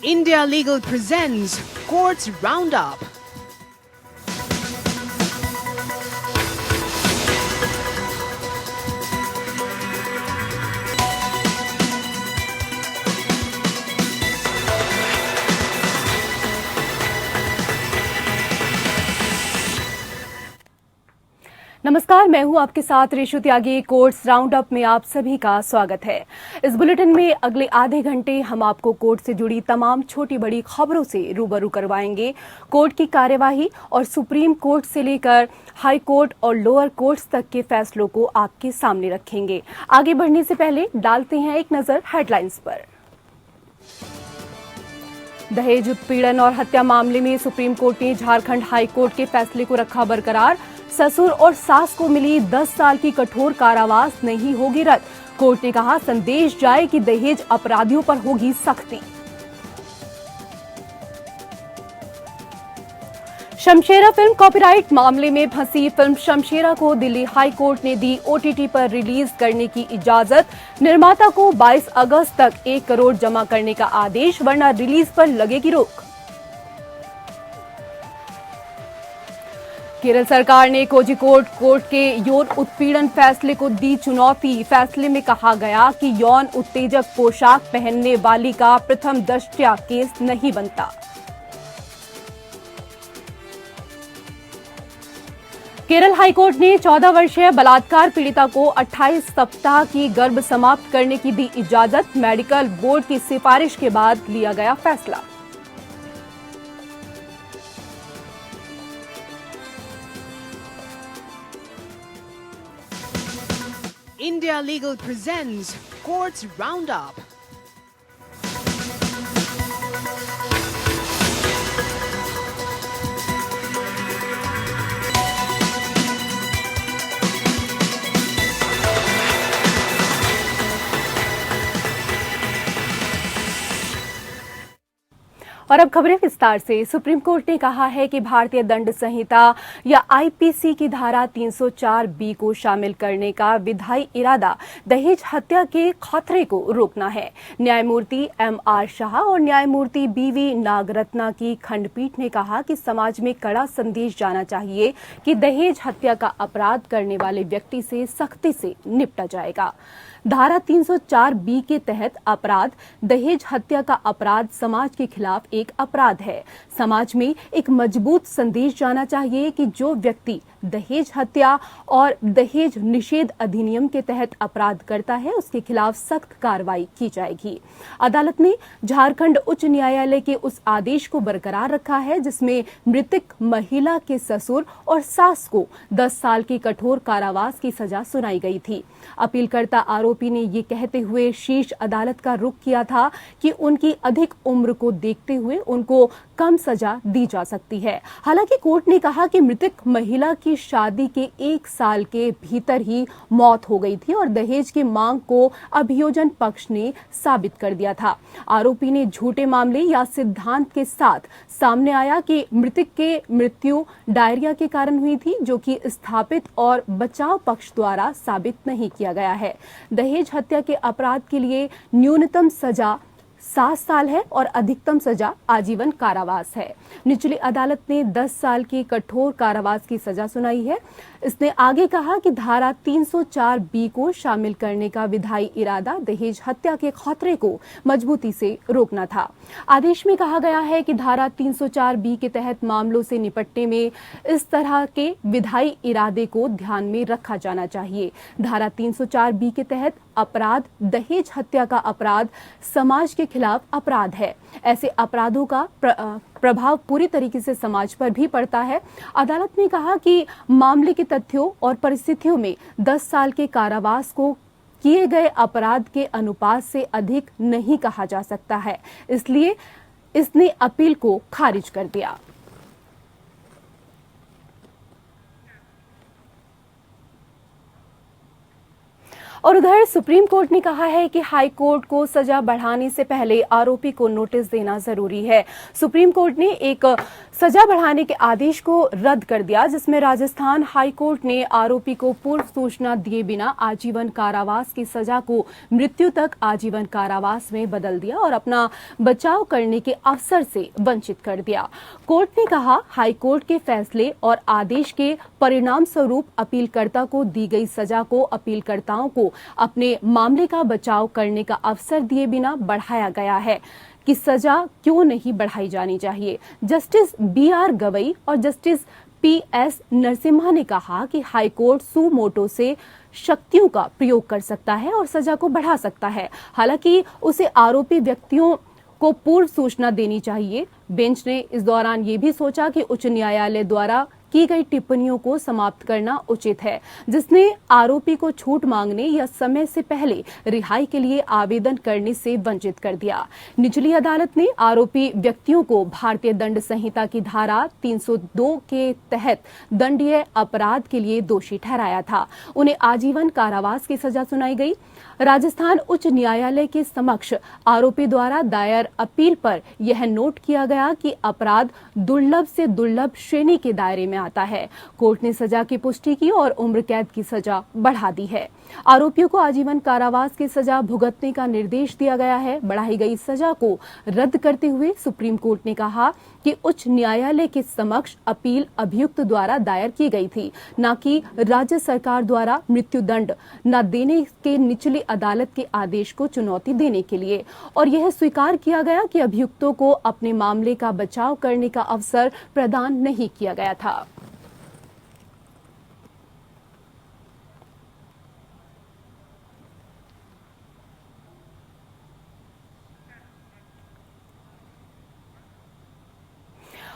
India Legal presents Courts Roundup. नमस्कार, मैं हूं आपके साथ रेशु त्यागी। कोर्ट्स राउंड अप में आप सभी का स्वागत है। इस बुलेटिन में अगले आधे घंटे हम आपको कोर्ट से जुड़ी तमाम छोटी बड़ी खबरों से रूबरू करवाएंगे। कोर्ट की कार्यवाही और सुप्रीम कोर्ट से लेकर हाई कोर्ट और लोअर कोर्ट्स तक के फैसलों को आपके सामने रखेंगे। आगे बढ़ने से पहले डालते हैं एक नजर हेडलाइंस पर। दहेज उत्पीड़न और हत्या मामले में सुप्रीम कोर्ट ने झारखंड हाई कोर्ट के फैसले को रखा बरकरार। ससुर और सास को मिली 10 साल की कठोर कारावास नहीं होगी रद्द। कोर्ट ने कहा, संदेश जाए कि दहेज अपराधियों पर होगी सख्ती। शमशेरा फिल्म कॉपीराइट मामले में फंसी फिल्म शमशेरा को दिल्ली हाई कोर्ट ने दी ओटीटी पर रिलीज करने की इजाजत। निर्माता को 22 अगस्त तक 1 करोड़ जमा करने का आदेश, वरना रिलीज पर लगेगी रोक। केरल सरकार ने कोझिकोड कोर्ट के यौन उत्पीड़न फैसले को दी चुनौती। फैसले में कहा गया कि यौन उत्तेजक पोशाक पहनने वाली का प्रथम दृष्टया केस नहीं बनता। केरल हाईकोर्ट ने 14 वर्षीय बलात्कार पीड़िता को 28 सप्ताह की गर्भ समाप्त करने की दी इजाजत। मेडिकल बोर्ड की सिफारिश के बाद लिया गया फैसला। India Legal presents Courts Roundup. और अब खबरें विस्तार से। सुप्रीम कोर्ट ने कहा है कि भारतीय दंड संहिता या आईपीसी की धारा 304 बी को शामिल करने का विधायी इरादा दहेज हत्या के खतरे को रोकना है। न्यायमूर्ति एम.आर. शाह और न्यायमूर्ति बी.वी. नागरत्ना की खंडपीठ ने कहा कि समाज में कड़ा संदेश जाना चाहिए कि दहेज हत्या का अपराध करने वाले व्यक्ति से सख्ती से निपटा जाएगा। धारा 304 बी के तहत अपराध दहेज हत्या का अपराध समाज के खिलाफ एक अपराध है। समाज में एक मजबूत संदेश जाना चाहिए कि जो व्यक्ति दहेज हत्या और दहेज निषेध अधिनियम के तहत अपराध करता है उसके खिलाफ सख्त कार्रवाई की जाएगी। अदालत ने झारखंड उच्च न्यायालय के उस आदेश को बरकरार रखा है जिसमें मृतक महिला के ससुर और सास को 10 साल की कठोर कारावास की सजा सुनाई गई थी। अपीलकर्ता आरोपी ने ये कहते हुए शीर्ष अदालत का रुख किया था कि उनकी अधिक उम्र को देखते हुए उनको कम सजा दी जा सकती है। हालांकि कोर्ट ने कहा कि मृतक महिला की शादी के 1 साल के भीतर ही मौत हो गई थी और दहेज की मांग को अभियोजन पक्ष ने साबित कर दिया था। आरोपी ने झूठे मामले या सिद्धांत के साथ सामने आया कि मृतक के मृत्यु डायरिया के कारण हुई थी, जो कि स्थापित और बचाव पक्ष द्वारा साबित नहीं किया गया है। दहेज हत्या के अपराध के लिए न्यूनतम सजा 7 साल है और अधिकतम सजा आजीवन कारावास है। निचली अदालत ने 10 साल की कठोर कारावास की सजा सुनाई है। इसने आगे कहा कि धारा 304 बी को शामिल करने का विधायी इरादा दहेज हत्या के खतरे को मजबूती से रोकना था। आदेश में कहा गया है कि धारा 304 बी के तहत मामलों से निपटने में इस तरह के विधायी इरादे को ध्यान में रखा जाना चाहिए। धारा 304 बी के तहत अपराध दहेज हत्या का अपराध समाज के खिलाफ अपराध है। ऐसे अपराधों का प्रभाव पूरी तरीके से समाज पर भी पड़ता है। अदालत ने कहा कि मामले के तथ्यों और परिस्थितियों में 10 साल के कारावास को किए गए अपराध के अनुपात से अधिक नहीं कहा जा सकता है, इसलिए इसने अपील को खारिज कर दिया। और उधर सुप्रीम कोर्ट ने कहा है कि हाई कोर्ट को सजा बढ़ाने से पहले आरोपी को नोटिस देना जरूरी है। सुप्रीम कोर्ट ने एक सजा बढ़ाने के आदेश को रद्द कर दिया, जिसमें राजस्थान हाई कोर्ट ने आरोपी को पूर्व सूचना दिए बिना आजीवन कारावास की सजा को मृत्यु तक आजीवन कारावास में बदल दिया और अपना बचाव करने के अवसर से वंचित कर दिया। कोर्ट ने कहा, हाई कोर्ट के फैसले और आदेश के परिणाम स्वरूप अपीलकर्ता को दी गई सजा को अपीलकर्ताओं को अपने मामले का बचाव करने का अवसर दिए बिना बढ़ाया गया है कि सजा क्यों नहीं बढ़ाई जानी चाहिए। जस्टिस BR गवई और जस्टिस PS नरसिम्हा ने कहा कि हाई कोर्ट सू मोटो से शक्तियों का प्रयोग कर सकता है और सजा को बढ़ा सकता है। हालांकि उसे आरोपी व्यक्तियों को पूर्व सूचना देनी चाहिए। बेंच ने इस दौरान ये भी सोचा कि उच्च न्यायालय द्वारा की गई टिप्पणियों को समाप्त करना उचित है, जिसने आरोपी को छूट मांगने या समय से पहले रिहाई के लिए आवेदन करने से वंचित कर दिया। निचली अदालत ने आरोपी व्यक्तियों को भारतीय दंड संहिता की धारा 302 के तहत दंडनीय अपराध के लिए दोषी ठहराया था। उन्हें आजीवन कारावास की सजा सुनाई गई। राजस्थान उच्च न्यायालय के समक्ष आरोपी द्वारा दायर अपील पर यह नोट किया गया कि अपराध दुर्लभ से दुर्लभ श्रेणी के दायरे में आता है। कोर्ट ने सजा की पुष्टि की और उम्र कैद की सजा बढ़ा दी है। आरोपियों को आजीवन कारावास की सजा भुगतने का निर्देश दिया गया है। बढ़ाई गई सजा को रद्द करते हुए सुप्रीम कोर्ट ने कहा कि उच्च न्यायालय के समक्ष अपील अभियुक्त द्वारा दायर की गई थी, न कि राज्य सरकार द्वारा मृत्युदंड न देने के निचली अदालत के आदेश को चुनौती देने के लिए। और यह स्वीकार किया गया कि अभियुक्तों को अपने मामले का बचाव करने का अवसर प्रदान नहीं किया गया था।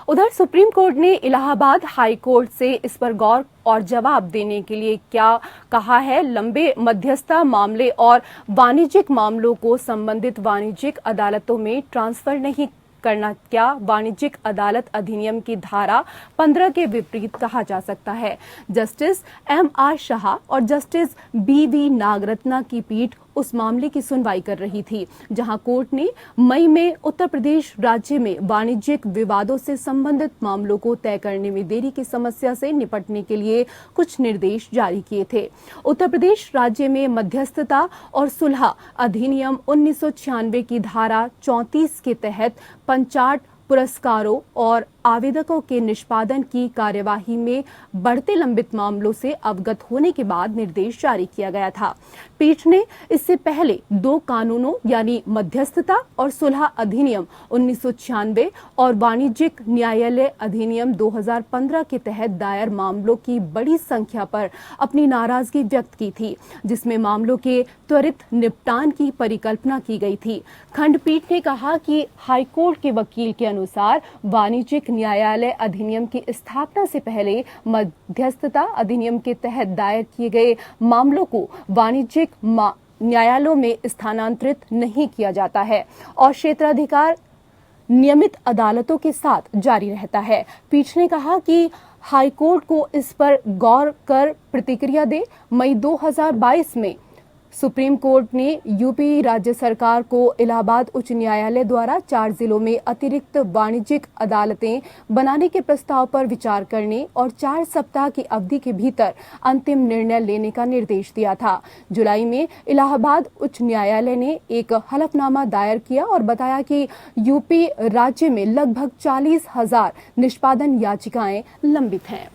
उधर सुप्रीम कोर्ट ने इलाहाबाद हाई कोर्ट से इस पर गौर और जवाब देने के लिए क्या कहा है। लंबे मध्यस्थता मामले और वाणिज्यिक मामलों को संबंधित वाणिज्यिक अदालतों में ट्रांसफर नहीं करना क्या वाणिज्यिक अदालत अधिनियम की धारा 15 के विपरीत कहा जा सकता है। जस्टिस MR शाह और जस्टिस BV नागरत्ना की पीठ उस मामले की सुनवाई कर रही थी, जहां कोर्ट ने मई में उत्तर प्रदेश राज्य में वाणिज्यिक विवादों से संबंधित मामलों को तय करने में देरी की समस्या से निपटने के लिए कुछ निर्देश जारी किए थे। उत्तर प्रदेश राज्य में मध्यस्थता और सुलह अधिनियम 1996 की धारा 34 के तहत पंचाट पुरस्कारों और आवेदकों के निष्पादन की कार्यवाही में बढ़ते लंबित मामलों से अवगत होने के बाद निर्देश जारी किया गया था। पीठ ने इससे पहले 2 कानूनों यानी मध्यस्थता और सुलह अधिनियम 1996 और वाणिज्यिक न्यायालय अधिनियम 2015 के तहत दायर मामलों की बड़ी संख्या पर अपनी नाराजगी व्यक्त की थी, जिसमें मामलों के त्वरित निपटान की परिकल्पना की गई थी। खंडपीठ ने कहा कि हाईकोर्ट के वकील के अनुसार वाणिज्यिक न्यायालय अधिनियम की स्थापना से पहले मध्यस्थता अधिनियम के तहत दायर किए गए मामलों को वाणिज्यिक न्यायालयों में स्थानांतरित नहीं किया जाता है और क्षेत्राधिकार नियमित अदालतों के साथ जारी रहता है। पीठ ने कहा कि हाईकोर्ट को इस पर गौर कर प्रतिक्रिया दे। मई 2022 में सुप्रीम कोर्ट ने यूपी राज्य सरकार को इलाहाबाद उच्च न्यायालय द्वारा 4 जिलों में अतिरिक्त वाणिज्यिक अदालतें बनाने के प्रस्ताव पर विचार करने और 4 सप्ताह की अवधि के भीतर अंतिम निर्णय लेने का निर्देश दिया था। जुलाई में इलाहाबाद उच्च न्यायालय ने एक हलफनामा दायर किया और बताया कि यूपी राज्य में लगभग 40,000 निष्पादन याचिकाएं लंबित हैं।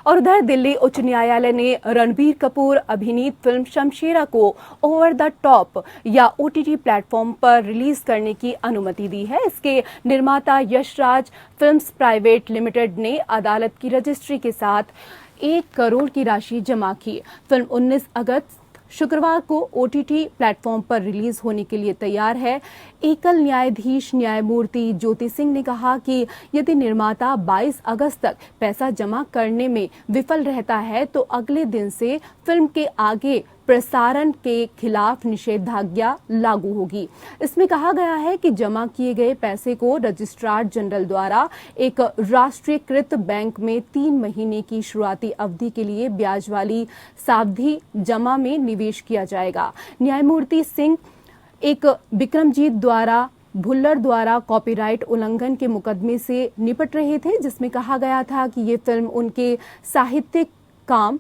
और उधर दिल्ली उच्च न्यायालय ने रणबीर कपूर अभिनीत फिल्म शमशेरा को ओवर द टॉप या OTT प्लेटफॉर्म पर रिलीज करने की अनुमति दी है। इसके निर्माता यशराज फिल्म्स प्राइवेट लिमिटेड ने अदालत की रजिस्ट्री के साथ 1 करोड़ की राशि जमा की। फिल्म 19 अगस्त शुक्रवार को OTT प्लेटफॉर्म पर रिलीज होने के लिए तैयार है। एकल न्यायाधीश न्यायमूर्ति ज्योति सिंह ने कहा कि यदि निर्माता 22 अगस्त तक पैसा जमा करने में विफल रहता है तो अगले दिन से फिल्म के आगे प्रसारण के खिलाफ निषेधाज्ञा लागू होगी। इसमें कहा गया है कि जमा किए गए पैसे को रजिस्ट्रार जनरल द्वारा एक राष्ट्रीयकृत बैंक में 3 महीने की शुरुआती अवधि के लिए ब्याज वाली सावधि जमा में निवेश किया जाएगा। न्यायमूर्ति सिंह एक बिक्रमजीत द्वारा भुल्लर द्वारा कॉपीराइट उल्लंघन के मुकदमे से निपट रहे थे, जिसमें कहा गया था कि ये फिल्म उनके साहित्यिक काम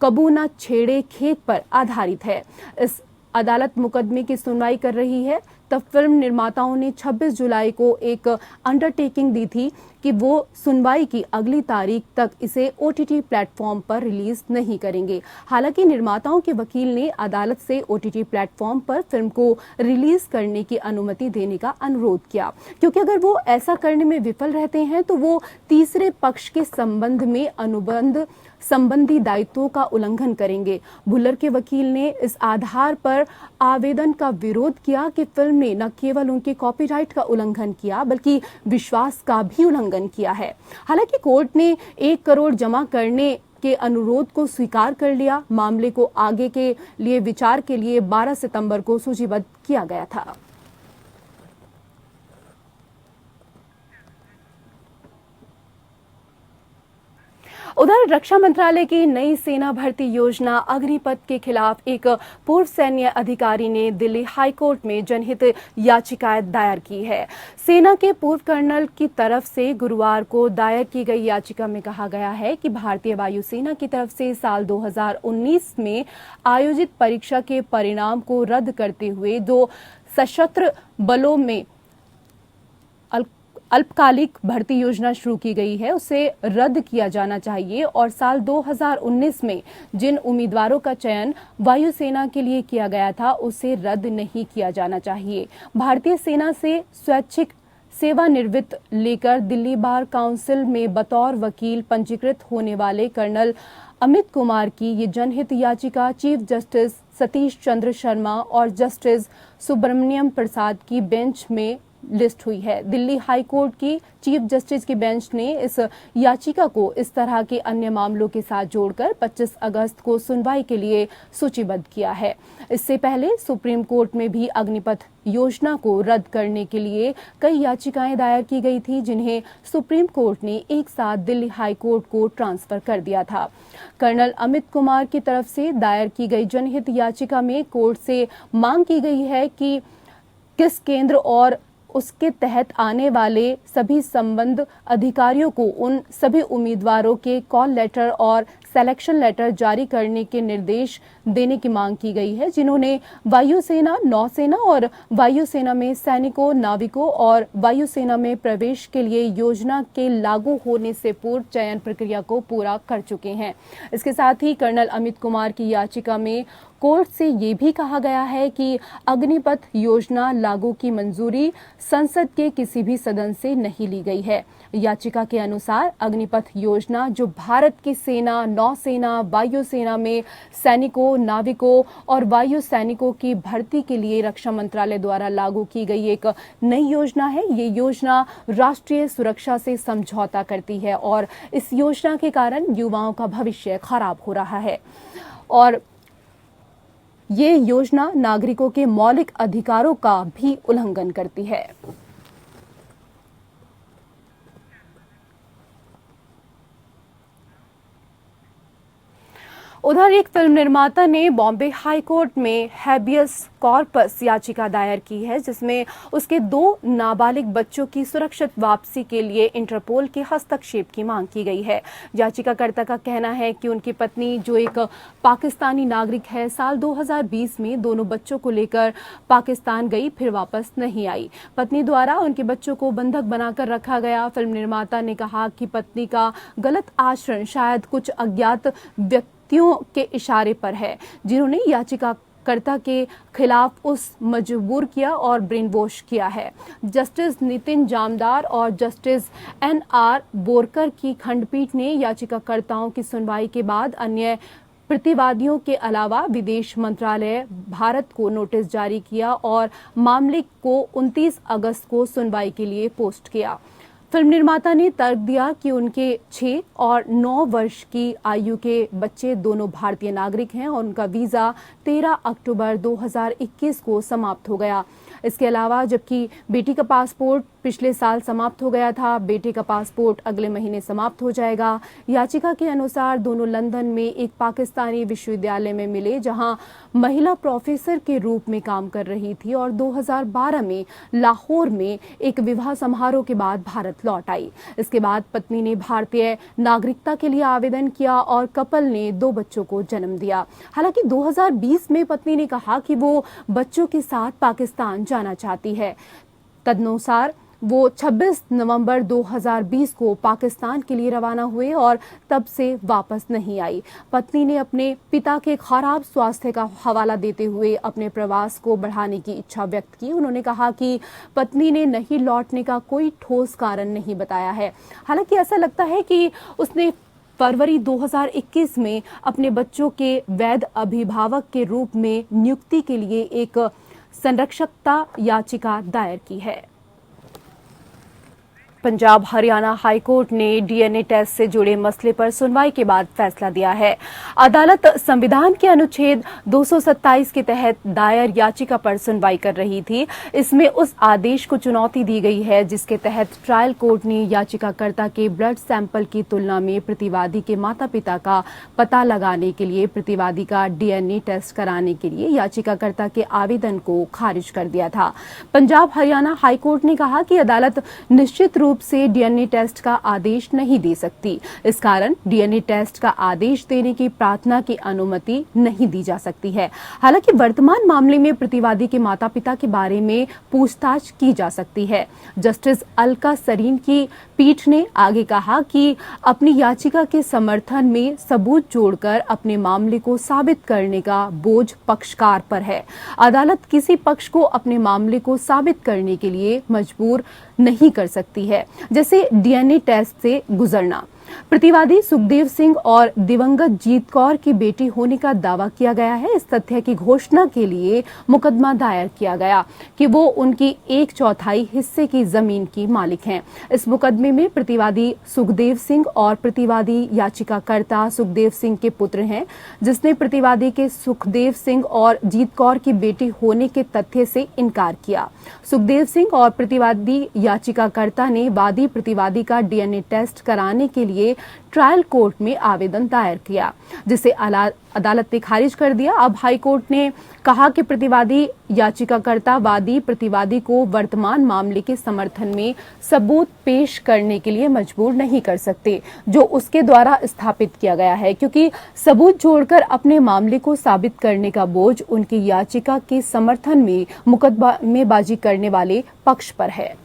कबू न छेड़े खेत पर आधारित है। इस अदालत मुकदमे की सुनवाई कर रही है। तब फिल्म निर्माताओं ने 26 जुलाई को एक अंडरटेकिंग दी थी कि वो सुनवाई की अगली तारीख तक इसे OTT प्लेटफॉर्म पर रिलीज नहीं करेंगे। हालांकि निर्माताओं के वकील ने अदालत से OTT प्लेटफॉर्म पर फिल्म को रिलीज करने की अनुमति देने का अनुरोध किया, क्योंकि अगर वो ऐसा करने में विफल रहते हैं तो वो तीसरे पक्ष के संबंध में अनुबंध संबंधी दायित्वों का उल्लंघन करेंगे। भुल्लर के वकील ने इस आधार पर आवेदन का विरोध किया कि फिल्म ने न केवल उनके कॉपीराइट का उल्लंघन किया बल्कि विश्वास का भी उल्लंघन किया है। हालांकि कोर्ट ने 1 करोड़ जमा करने के अनुरोध को स्वीकार कर लिया। मामले को आगे के लिए विचार के लिए 12 सितंबर को सूचीबद्ध किया गया था। उधर रक्षा मंत्रालय की नई सेना भर्ती योजना अग्निपथ के खिलाफ एक पूर्व सैन्य अधिकारी ने दिल्ली हाई कोर्ट में जनहित याचिकाएं दायर की है। सेना के पूर्व कर्नल की तरफ से गुरुवार को दायर की गई याचिका में कहा गया है कि भारतीय वायुसेना की तरफ से साल 2019 में आयोजित परीक्षा के परिणाम को रद्द करते हुए 2 सशस्त्र बलों में अल्पकालिक भर्ती योजना शुरू की गई है, उसे रद्द किया जाना चाहिए और साल 2019 में जिन उम्मीदवारों का चयन वायुसेना के लिए किया गया था उसे रद्द नहीं किया जाना चाहिए। भारतीय सेना से स्वैच्छिक सेवानिवृत्त लेकर दिल्ली बार काउंसिल में बतौर वकील पंजीकृत होने वाले कर्नल अमित कुमार की ये जनहित याचिका चीफ जस्टिस सतीश चंद्र शर्मा और जस्टिस सुब्रमण्यम प्रसाद की बेंच में लिस्ट हुई है। दिल्ली हाई कोर्ट की चीफ जस्टिस की बेंच ने इस याचिका को इस तरह के अन्य मामलों के साथ जोड़कर 25 अगस्त को सुनवाई के लिए सूचीबद्ध किया है। इससे पहले सुप्रीम कोर्ट में भी अग्निपथ योजना को रद्द करने के लिए कई याचिकाएं दायर की गई थी, जिन्हें सुप्रीम कोर्ट ने एक साथ दिल्ली हाई कोर्ट को ट्रांसफर कर दिया था। कर्नल अमित कुमार की तरफ से दायर की गई जनहित याचिका में कोर्ट से मांग की गई है कि किस केंद्र और उसके तहत आने वाले सभी संबद्ध अधिकारियों को उन सभी उम्मीदवारों के कॉल लेटर और सिलेक्शन लेटर जारी करने के निर्देश देने की मांग की गई है, जिन्होंने वायुसेना, नौसेना और वायुसेना में सैनिकों, नाविकों और वायुसेना में प्रवेश के लिए योजना के लागू होने से पूर्व चयन प्रक्रिया को पूरा कर चुके हैं। इसके साथ ही कर्नल अमित कुमार की याचिका में कोर्ट से ये भी कहा गया है कि अग्निपथ योजना लागू की मंजूरी संसद के किसी भी सदन से नहीं ली गई है। याचिका के अनुसार अग्निपथ योजना, जो भारत की सेना, नौसेना, वायुसेना में सैनिकों, नाविकों और वायु सैनिकों की भर्ती के लिए रक्षा मंत्रालय द्वारा लागू की गई एक नई योजना है। ये योजना राष्ट्रीय सुरक्षा से समझौता करती है और इस योजना के कारण युवाओं का भविष्य खराब हो रहा है और ये योजना नागरिकों के मौलिक अधिकारों का भी उल्लंघन करती है। उधर एक फिल्म निर्माता ने बॉम्बे हाई कोर्ट में हैबियस कॉर्पस याचिका दायर की है, जिसमें उसके 2 नाबालिग बच्चों की सुरक्षित वापसी के लिए इंटरपोल के हस्तक्षेप की मांग की गई है। याचिकाकर्ता का कहना है कि उनकी पत्नी, जो एक पाकिस्तानी नागरिक है, साल 2020 में दोनों बच्चों को लेकर पाकिस्तान गई, फिर वापस नहीं आई। पत्नी द्वारा उनके बच्चों को बंधक बनाकर रखा गया। फिल्म निर्माता ने कहा कि पत्नी का गलत आचरण शायद कुछ अज्ञात व्यक्तियों के इशारे पर है, जिन्होंने याचिकाकर्ता के खिलाफ उस मजबूर किया और ब्रेन वॉश किया है। जस्टिस नितिन जामदार और जस्टिस NR बोरकर की खंडपीठ ने याचिकाकर्ताओं की सुनवाई के बाद अन्य प्रतिवादियों के अलावा विदेश मंत्रालय भारत को नोटिस जारी किया और मामले को 29 अगस्त को सुनवाई के लिए पोस्ट किया। फिल्म निर्माता ने तर्क दिया कि उनके 6 और 9 वर्ष की आयु के बच्चे दोनों भारतीय नागरिक हैं और उनका वीजा 13 अक्टूबर 2021 को समाप्त हो गया। इसके अलावा जबकि बेटी का पासपोर्ट पिछले साल समाप्त हो गया था, बेटे का पासपोर्ट अगले महीने समाप्त हो जाएगा। याचिका के अनुसार दोनों लंदन में एक पाकिस्तानी विश्वविद्यालय में मिले, जहां महिला प्रोफेसर के रूप में काम कर रही थी और 2012 में लाहौर में एक विवाह समारोह के बाद भारत लौट आई। इसके बाद पत्नी ने भारतीय नागरिकता के लिए आवेदन किया और कपल ने 2 बच्चों को जन्म दिया। हालांकि 2020 में पत्नी ने कहा कि वो बच्चों के साथ पाकिस्तान जाना चाहती है। तदनुसार वो 26 नवंबर 2020 को पाकिस्तान के लिए रवाना हुए और तब से वापस नहीं आई। पत्नी ने अपने पिता के खराब स्वास्थ्य का हवाला देते हुए अपने प्रवास को बढ़ाने की इच्छा व्यक्त की। उन्होंने कहा कि पत्नी ने नहीं लौटने का कोई ठोस कारण नहीं बताया है। हालांकि ऐसा लगता है कि उसने फरवरी 2021 में अपने बच्चों के वैध अभिभावक के रूप में नियुक्ति के लिए एक संरक्षकता याचिका दायर की है। पंजाब हरियाणा हाईकोर्ट ने डीएनए टेस्ट से जुड़े मसले पर सुनवाई के बाद फैसला दिया है। अदालत संविधान के अनुच्छेद 227 के तहत दायर याचिका पर सुनवाई कर रही थी। इसमें उस आदेश को चुनौती दी गई है जिसके तहत ट्रायल कोर्ट ने याचिकाकर्ता के ब्लड सैंपल की तुलना में प्रतिवादी के माता पिता का पता लगाने के लिए प्रतिवादी का डीएनए टेस्ट कराने के लिए याचिकाकर्ता के आवेदन को खारिज कर दिया था। पंजाब हरियाणा हाईकोर्ट ने कहा कि अदालत निश्चित रूप से डीएनए टेस्ट का आदेश नहीं दे सकती। इस कारण डीएनए टेस्ट का आदेश देने की प्रार्थना की अनुमति नहीं दी जा सकती है। हालांकि वर्तमान मामले में प्रतिवादी के माता पिता के बारे में पूछताछ की जा सकती है। जस्टिस अलका सरीन की पीठ ने आगे कहा कि अपनी याचिका के समर्थन में सबूत जोड़कर अपने मामले को साबित करने का बोझ पक्षकार पर है। अदालत किसी पक्ष को अपने मामले को साबित करने के लिए मजबूर नहीं कर सकती है, जैसे डीएनए टेस्ट से गुजरना। प्रतिवादी सुखदेव सिंह और दिवंगत जीत कौर की बेटी होने का दावा किया गया है। इस तथ्य की घोषणा के लिए मुकदमा दायर किया गया कि वो उनकी 1/4 हिस्से की जमीन की मालिक हैं। इस मुकदमे में प्रतिवादी सुखदेव सिंह और प्रतिवादी याचिकाकर्ता सुखदेव सिंह के पुत्र हैं, जिसने प्रतिवादी के सुखदेव सिंह और जीत कौर की बेटी होने के तथ्य से इनकार किया। सुखदेव सिंह और प्रतिवादी याचिकाकर्ता ने वादी प्रतिवादी का डीएनए टेस्ट कराने के लिए ट्रायल कोर्ट में आवेदन दायर किया, जिसे अदालत ने खारिज कर दिया। अब हाई कोर्ट ने कहा कि प्रतिवादी याचिकाकर्ता वादी प्रतिवादी को वर्तमान मामले के समर्थन में सबूत पेश करने के लिए मजबूर नहीं कर सकते, जो उसके द्वारा स्थापित किया गया है, क्योंकि सबूत जोड़कर अपने मामले को साबित करने का बोझ उनकी याचिका के समर्थन में मुकदमेबाजी करने वाले पक्ष पर है।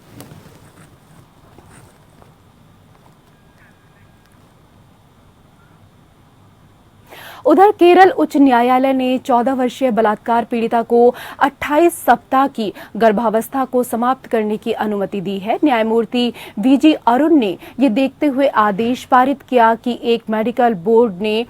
उधर केरल उच्च न्यायालय ने 14 वर्षीय बलात्कार पीड़िता को 28 सप्ताह की गर्भावस्था को समाप्त करने की अनुमति दी है। न्यायमूर्ति वीजी अरुण ने ये देखते हुए आदेश पारित किया कि एक मेडिकल बोर्ड ने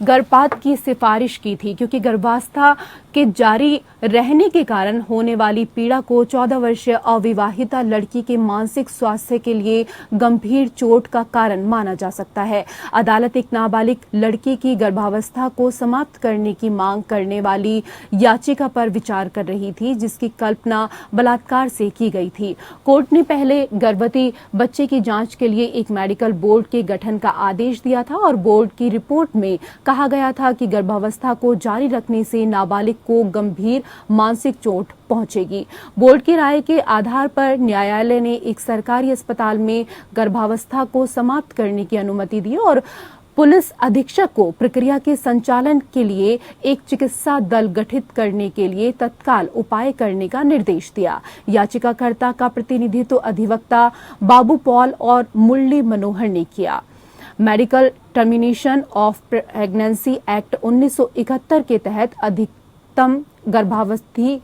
गर्भपात की सिफारिश की थी, क्योंकि गर्भावस्था के जारी रहने के कारण होने वाली पीड़ा को 14 वर्षीय अविवाहिता लड़की के मानसिक स्वास्थ्य के लिए गंभीर चोट का कारण माना जा सकता है। अदालत एक नाबालिग लड़की की गर्भावस्था को समाप्त करने की मांग करने वाली याचिका पर विचार कर रही थी, जिसकी कल्पना बलात्कार से की गई थी। कोर्ट ने पहले गर्भवती बच्चे की जांच के लिए एक मेडिकल बोर्ड के गठन का आदेश दिया था और बोर्ड की रिपोर्ट में कहा गया था कि गर्भावस्था को जारी रखने से नाबालिग को गंभीर मानसिक चोट पहुंचेगी। बोर्ड की राय के आधार पर न्यायालय ने एक सरकारी अस्पताल में गर्भावस्था को समाप्त करने की अनुमति दी और पुलिस अधीक्षक को प्रक्रिया के संचालन के लिए एक चिकित्सा दल गठित करने के लिए तत्काल उपाय करने का निर्देश दिया। याचिकाकर्ता का प्रतिनिधित्व अधिवक्ता बाबू पॉल और मुरली मनोहर ने किया। Medical termination of pregnancy act 1971 के तहत अधिकतम गर्भावधि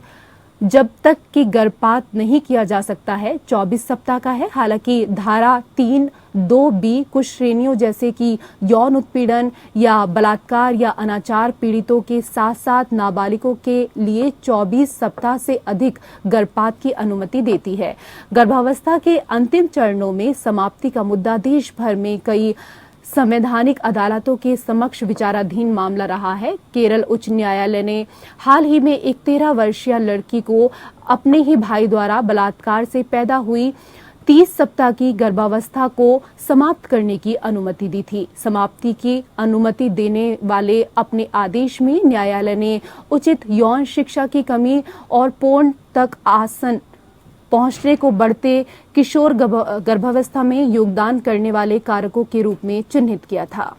जब तक कि गर्भपात नहीं किया जा सकता है 24 सप्ताह का है। हालांकि धारा 3(2)(b) कुछ श्रेणियों जैसे कि यौन उत्पीड़न या बलात्कार या अनाचार पीड़ितों के साथ साथ नाबालिगों के लिए 24 सप्ताह से अधिक गर्भपात की अनुमति देती है। गर्भावस्था के अंतिम चरणों में समाप्ति का मुद्दा देश भर में कई संवैधानिक अदालतों के समक्ष विचाराधीन मामला रहा है। केरल उच्च न्यायालय ने हाल ही में एक 13 वर्षीय लड़की को अपने ही भाई द्वारा बलात्कार से पैदा हुई 30 सप्ताह की गर्भावस्था को समाप्त करने की अनुमति दी थी। समाप्ति की अनुमति देने वाले अपने आदेश में न्यायालय ने उचित यौन शिक्षा की कमी और पोर्न तक आसन पहुंचने को बढ़ते किशोर गर्भावस्था में योगदान करने वाले कारकों के रूप में चिन्हित किया था।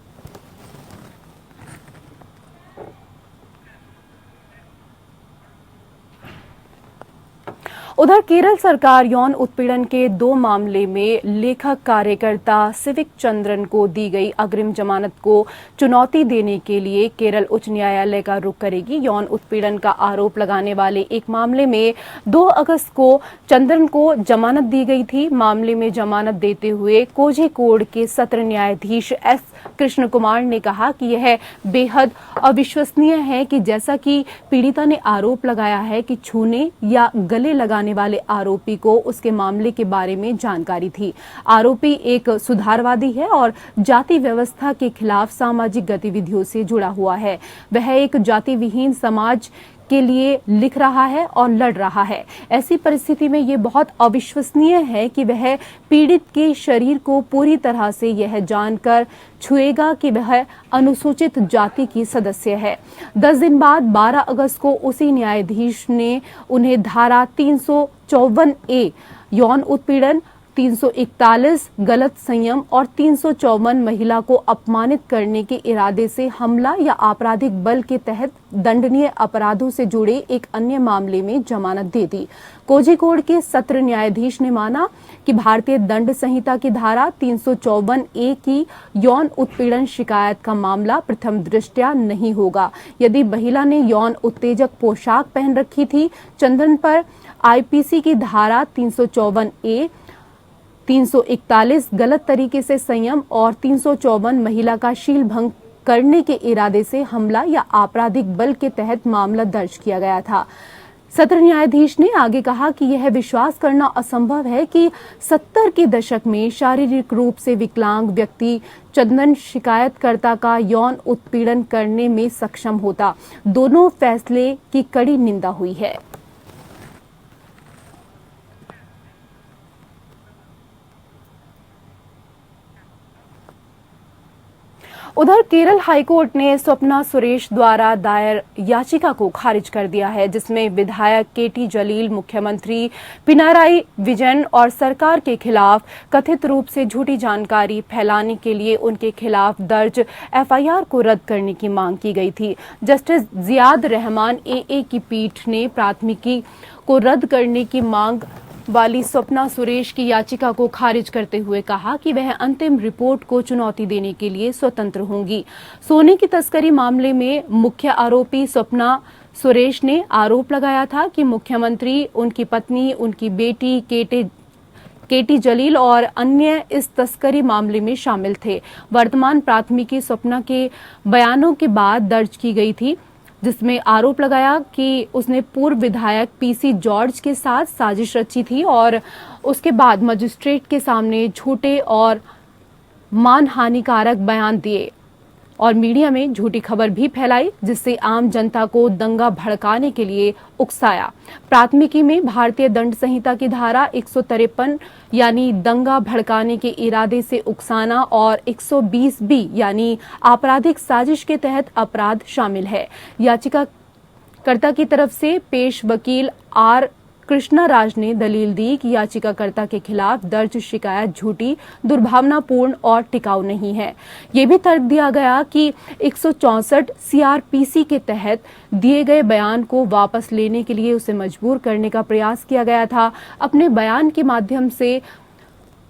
उधर केरल सरकार यौन उत्पीड़न के 2 मामले में लेखक कार्यकर्ता सिविक चंद्रन को दी गई अग्रिम जमानत को चुनौती देने के लिए केरल उच्च न्यायालय का रुख करेगी। यौन उत्पीड़न का आरोप लगाने वाले एक मामले में 2 अगस्त को चंद्रन को जमानत दी गई थी। मामले में जमानत देते हुए कोझिकोड के सत्र न्यायाधीश एस कृष्ण कुमार ने कहा कि यह बेहद अविश्वसनीय है कि जैसा कि पीड़िता ने आरोप लगाया है कि छूने या गले लगाने वाले आरोपी को उसके मामले के बारे में जानकारी थी। आरोपी एक सुधारवादी है और जाति व्यवस्था के खिलाफ सामाजिक गतिविधियों से जुड़ा हुआ है। वह एक जाति विहीन समाज के लिए लिख रहा है और लड़ रहा है। ऐसी परिस्थिति में ये बहुत अविश्वसनीय है कि वह पीड़ित के शरीर को पूरी तरह से यह जानकर छुएगा कि वह अनुसूचित जाति की सदस्य है। 10 दिन बाद 12 अगस्त को उसी न्यायाधीश ने उन्हें धारा 354(a) यौन उत्पीड़न, 341 गलत संयम और 354 महिला को अपमानित करने के इरादे से हमला या आपराधिक बल के तहत दंडनीय अपराधों से जुड़े एक अन्य मामले में जमानत दे दी। कोझिकोड के सत्र न्यायाधीश ने माना कि भारतीय दंड संहिता की धारा 354(a) की यौन उत्पीड़न शिकायत का मामला प्रथम दृष्टया नहीं होगा। यदि महिला ने यौन उत्तेजक पोशाक पहन रखी थी, चंद्रन पर आईपीसी की धारा 354(a), 341 गलत तरीके से संयम और 354 महिला का शील भंग करने के इरादे से हमला या आपराधिक बल के तहत मामला दर्ज किया गया था। सत्र न्यायाधीश ने आगे कहा कि यह विश्वास करना असंभव है कि 70 के दशक में शारीरिक रूप से विकलांग व्यक्ति चंदन शिकायतकर्ता का यौन उत्पीड़न करने में सक्षम होता। दोनों फैसले की कड़ी निंदा हुई है। उधर केरल हाईकोर्ट ने स्वप्ना सुरेश द्वारा दायर याचिका को खारिज कर दिया है, जिसमें विधायक केटी जलील मुख्यमंत्री पिनाराई विजयन और सरकार के खिलाफ कथित रूप से झूठी जानकारी फैलाने के लिए उनके खिलाफ दर्ज एफआईआर को रद्द करने की मांग की गई थी। जस्टिस जियाद रहमान AA की पीठ ने प्राथमिकी को रद्द करने की मांग वाली स्वप्ना सुरेश की याचिका को खारिज करते हुए कहा कि वह अंतिम रिपोर्ट को चुनौती देने के लिए स्वतंत्र होंगी। सोने की तस्करी मामले में मुख्य आरोपी स्वप्ना सुरेश ने आरोप लगाया था कि मुख्यमंत्री, उनकी पत्नी, उनकी बेटी केटी जलील और अन्य इस तस्करी मामले में शामिल थे। वर्तमान प्राथमिकी स्वप्ना के बयानों के बाद दर्ज की गई थी, जिसमें आरोप लगाया कि उसने पूर्व विधायक PC जॉर्ज के साथ साजिश रची थी और उसके बाद मजिस्ट्रेट के सामने झूठे और मानहानिकारक बयान दिए और मीडिया में झूठी खबर भी फैलाई, जिससे आम जनता को दंगा भड़काने के लिए उकसाया। प्राथमिकी में भारतीय दंड संहिता की धारा 153 यानी दंगा भड़काने के इरादे से उकसाना और 120(b) यानी आपराधिक साजिश के तहत अपराध शामिल है। याचिकाकर्ता की तरफ से पेश वकील R कृष्णा राज ने दलील दी कि याचिकाकर्ता के खिलाफ दर्ज शिकायत झूठी, दुर्भावनापूर्ण और टिकाऊ नहीं है। ये भी तर्क दिया गया कि 164 CRPC के तहत दिए गए बयान को वापस लेने के लिए उसे मजबूर करने का प्रयास किया गया था। अपने बयान के माध्यम से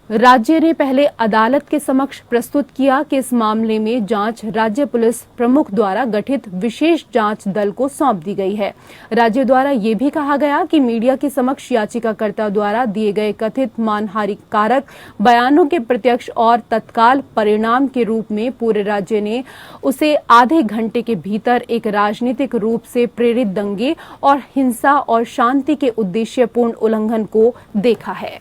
राज्य ने पहले अदालत के समक्ष प्रस्तुत किया कि इस मामले में जांच राज्य पुलिस प्रमुख द्वारा गठित विशेष जांच दल को सौंप दी गई है। राज्य द्वारा ये भी कहा गया कि मीडिया के समक्ष याचिकाकर्ता द्वारा दिए गए कथित मानहानिकारक बयानों के प्रत्यक्ष और तत्काल परिणाम के रूप में पूरे राज्य ने उसे आधे घंटे के भीतर एक राजनीतिक रूप से प्रेरित दंगे और हिंसा और शांति के उद्देश्यपूर्ण उल्लंघन को देखा है।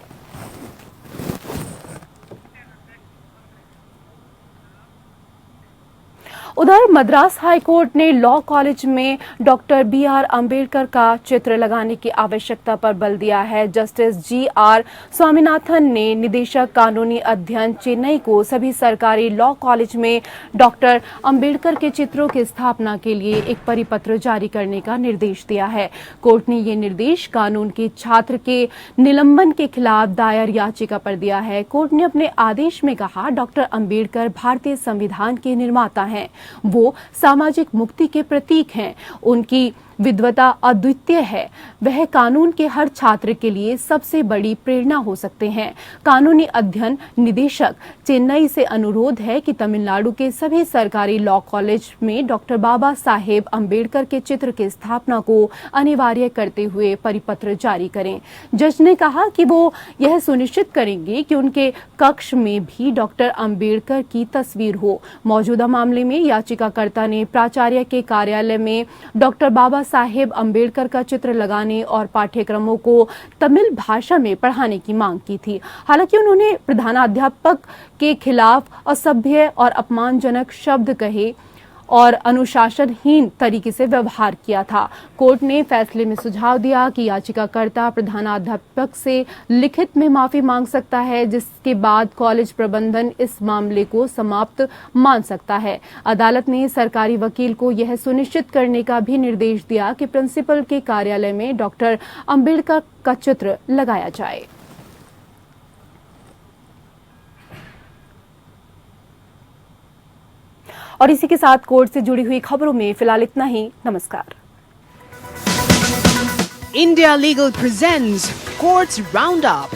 उधर मद्रास हाईकोर्ट ने लॉ कॉलेज में डॉक्टर बी.आर. अंबेडकर का चित्र लगाने की आवश्यकता पर बल दिया है। Justice G.R.. स्वामीनाथन ने निदेशक कानूनी अध्ययन चेन्नई को सभी सरकारी लॉ कॉलेज में डॉक्टर अंबेडकर के चित्रों की स्थापना के लिए एक परिपत्र जारी करने का निर्देश दिया है। कोर्ट ने ये निर्देश कानून के छात्र के निलंबन के खिलाफ दायर याचिका पर दिया है। कोर्ट ने अपने आदेश में कहा, डॉक्टर अंबेडकर भारतीय संविधान के निर्माता हैं। वो सामाजिक मुक्ति के प्रतीक हैं। उनकी विद्वता अद्वितीय है। वह कानून के हर छात्र के लिए सबसे बड़ी प्रेरणा हो सकते हैं। कानूनी अध्ययन निदेशक चेन्नई से अनुरोध है कि तमिलनाडु के सभी सरकारी लॉ कॉलेज में डॉक्टर बाबा साहेब अंबेडकर के चित्र की स्थापना को अनिवार्य करते हुए परिपत्र जारी करें। जज ने कहा कि वो यह सुनिश्चित करेंगे कि उनके कक्ष में भी डॉक्टर अंबेडकर की तस्वीर हो। मौजूदा मामले में याचिकाकर्ता ने प्राचार्य के कार्यालय में डॉक्टर बाबा साहेब अंबेडकर का चित्र लगाने और पाठ्यक्रमों को तमिल भाषा में पढ़ाने की मांग की थी। हालांकि उन्होंने प्रधानाध्यापक के खिलाफ असभ्य और अपमानजनक शब्द कहे और अनुशासनहीन तरीके से व्यवहार किया था। कोर्ट ने फैसले में सुझाव दिया कि याचिकाकर्ता प्रधानाध्यापक से लिखित में माफी मांग सकता है, जिसके बाद कॉलेज प्रबंधन इस मामले को समाप्त मान सकता है। अदालत ने सरकारी वकील को यह सुनिश्चित करने का भी निर्देश दिया कि प्रिंसिपल के कार्यालय में डॉक्टर अंबेडकर का चित्र लगाया जाए। और इसी के साथ कोर्ट से जुड़ी हुई खबरों में फिलहाल इतना ही। नमस्कार। India Legal presents Courts Roundup.